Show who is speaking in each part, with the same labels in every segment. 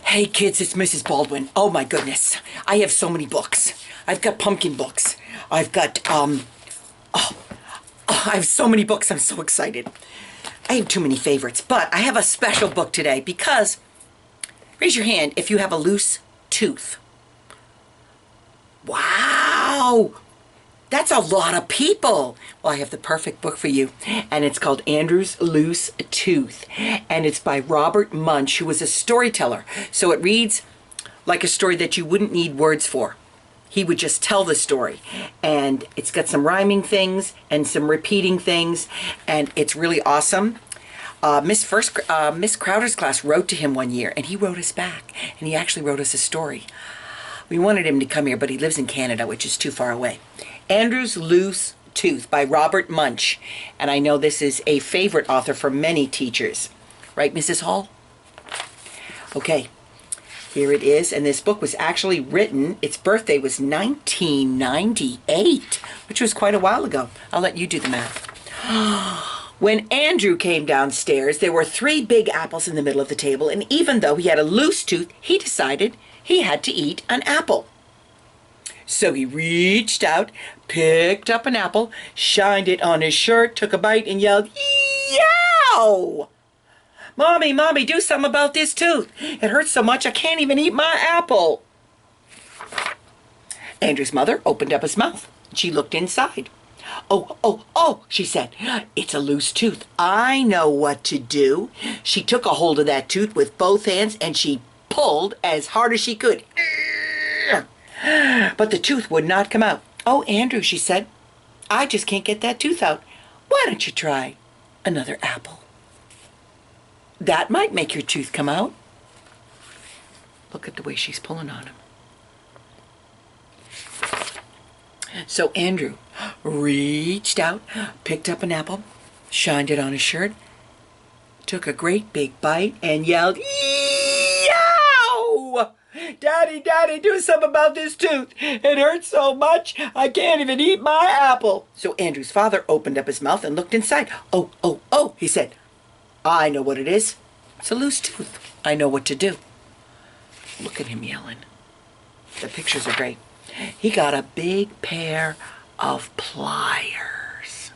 Speaker 1: Hey kids, it's Mrs. Baldwin. Oh my goodness. I have so many books. I've got pumpkin books. I've got, I have so many books. I'm so excited. I have too many favorites, but I have a special book today because, raise your hand if you have a loose tooth. Wow! That's a lot of people. Well, I have the perfect book for you, and it's called Andrew's Loose Tooth, and it's by Robert Munch, who was a storyteller. So it reads like a story that you wouldn't need words for. He would just tell the story, and it's got some rhyming things and some repeating things, and it's really awesome. Miss Crowder's class wrote to him one year, and he wrote us back, and he actually wrote us a story. We wanted him to come here, but he lives in Canada, which is too far away. Andrew's Loose Tooth by Robert Munch. And I know this is a favorite author for many teachers. Right, Mrs. Hall? Okay, here it is. And this book was actually written, its birthday was 1998, which was quite a while ago. I'll let you do the math. When Andrew came downstairs, there were 3 big apples in the middle of the table, and even though he had a loose tooth, he decided he had to eat an apple. So he reached out, picked up an apple, shined it on his shirt, took a bite, and yelled, "Yow! Mommy, Mommy, do something about this tooth. It hurts so much I can't even eat my apple." Andrew's mother opened up his mouth. She looked inside. Oh, she said, "It's a loose tooth. I know what to do." She took a hold of that tooth with both hands, and she pulled as hard as she could. But the tooth would not come out. "Oh, Andrew," she said, "I just can't get that tooth out. Why don't you try another apple? That might make your tooth come out." Look at the way she's pulling on him. So Andrew reached out, picked up an apple, shined it on his shirt, took a great big bite, and yelled, "Yow! Daddy, Daddy, do something about this tooth. It hurts so much, I can't even eat my apple." So Andrew's father opened up his mouth and looked inside. Oh, he said, "I know what it is. It's a loose tooth. I know what to do." Look at him yelling. The pictures are great. He got a big pair of pliers.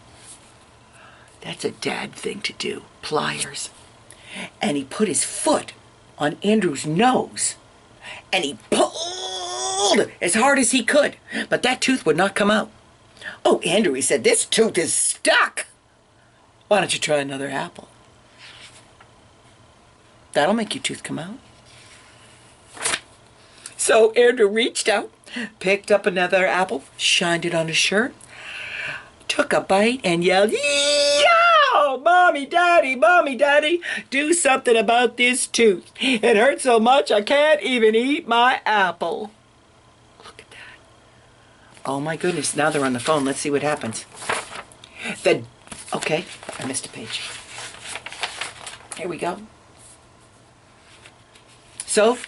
Speaker 1: That's a dad thing to do, pliers. And he put his foot on Andrew's nose, and he pulled as hard as he could, but that tooth would not come out. "Oh, Andrew," he said, "this tooth is stuck. Why don't you try another apple? That'll make your tooth come out." So Andrew reached out, picked up another apple, shined it on his shirt, took a bite, and yelled, "Yow! Mommy, Daddy, do something about this tooth. It hurts so much I can't even eat my apple." Look at that. Oh my goodness, now they're on the phone. Let's see what happens. Okay, I missed a page. Here we go. So,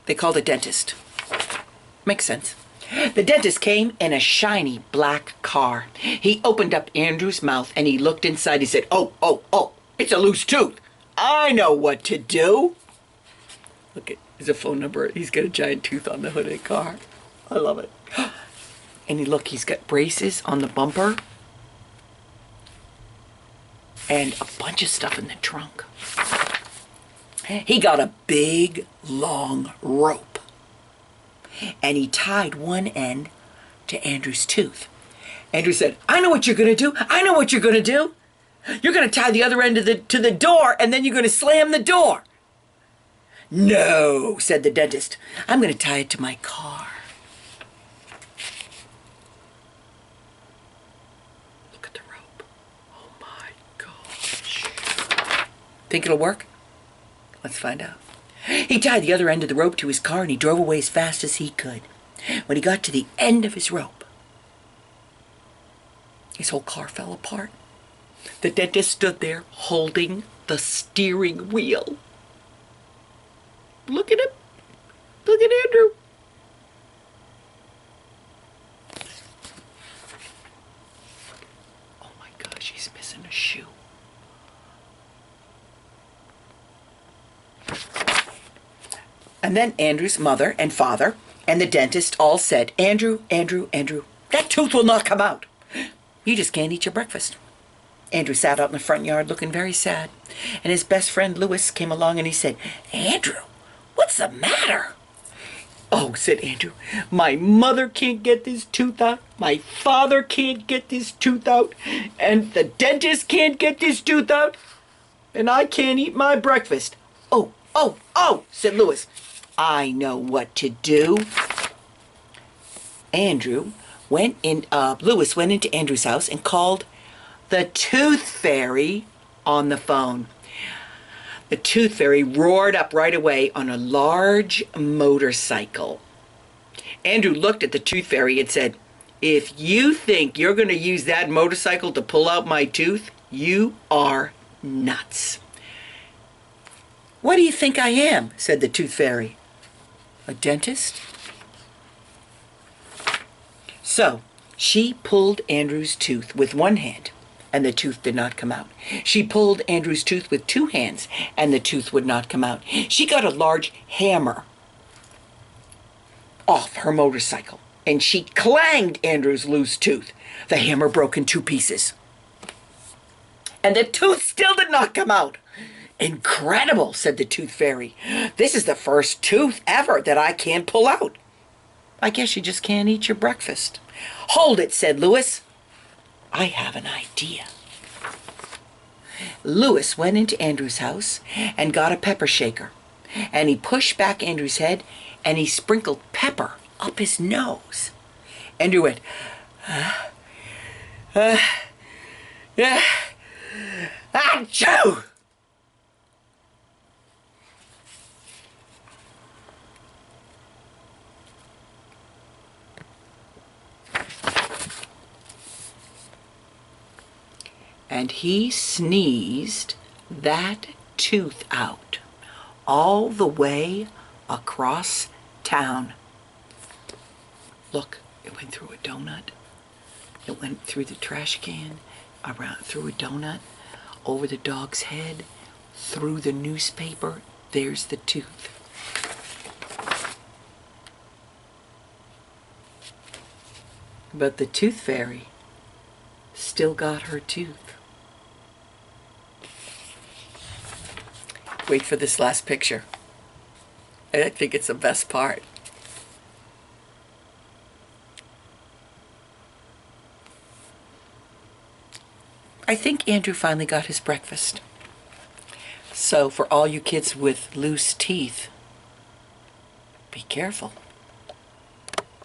Speaker 1: they called a dentist. Makes sense. The dentist came in a shiny black car. He opened up Andrew's mouth and he looked inside. He said, Oh, it's a loose tooth. I know what to do." Look, there's a phone number. He's got a giant tooth on the hood of the car. I love it. And he's got braces on the bumper and a bunch of stuff in the trunk. He got a big, long rope, and he tied one end to Andrew's tooth. Andrew said, "I know what you're going to do. I know what you're going to do. You're going to tie the other end to the door, and then you're going to slam the door." "No," said the dentist. "I'm going to tie it to my car." Look at the rope. Oh my gosh. Think it'll work? Let's find out. He tied the other end of the rope to his car and he drove away as fast as he could. When he got to the end of his rope, his whole car fell apart. The dentist stood there holding the steering wheel. Look at him. Look at Andrew. Oh my gosh, he's missing a shoe. And then Andrew's mother and father and the dentist all said, Andrew, Andrew, Andrew, that tooth will not come out. You just can't eat your breakfast. Andrew sat out in the front yard looking very sad. And his best friend Louis came along and he said, Andrew, what's the matter? Oh, said Andrew, my mother can't get this tooth out, my father can't get this tooth out, and the dentist can't get this tooth out, and I can't eat my breakfast. Oh, said Louis, I know what to do. Louis went into Andrew's house and called the Tooth Fairy on the phone. The Tooth Fairy roared up right away on a large motorcycle. Andrew looked at the Tooth Fairy and said, if you think you're going to use that motorcycle to pull out my tooth, you are nuts. What do you think I am? Said the Tooth Fairy. A dentist? So she pulled Andrew's tooth with one hand, and the tooth did not come out. She pulled Andrew's tooth with two hands, and the tooth would not come out. She got a large hammer off her motorcycle, and she clanged Andrew's loose tooth. The hammer broke in two pieces, and the tooth still did not come out. Incredible, said the Tooth Fairy. This is the first tooth ever that I can't pull out. I guess you just can't eat your breakfast. Hold it, said Louis. I have an idea. Louis went into Andrew's house and got a pepper shaker. And he pushed back Andrew's head and he sprinkled pepper up his nose. Andrew went, achoo! And he sneezed that tooth out all the way across town. Look, it went through a donut. It went through the trash can, around through a donut, over the dog's head, through the newspaper. There's the tooth. But the Tooth Fairy still got her tooth. Wait for this last picture. I think it's the best part. I think Andrew finally got his breakfast. So for all you kids with loose teeth, be careful.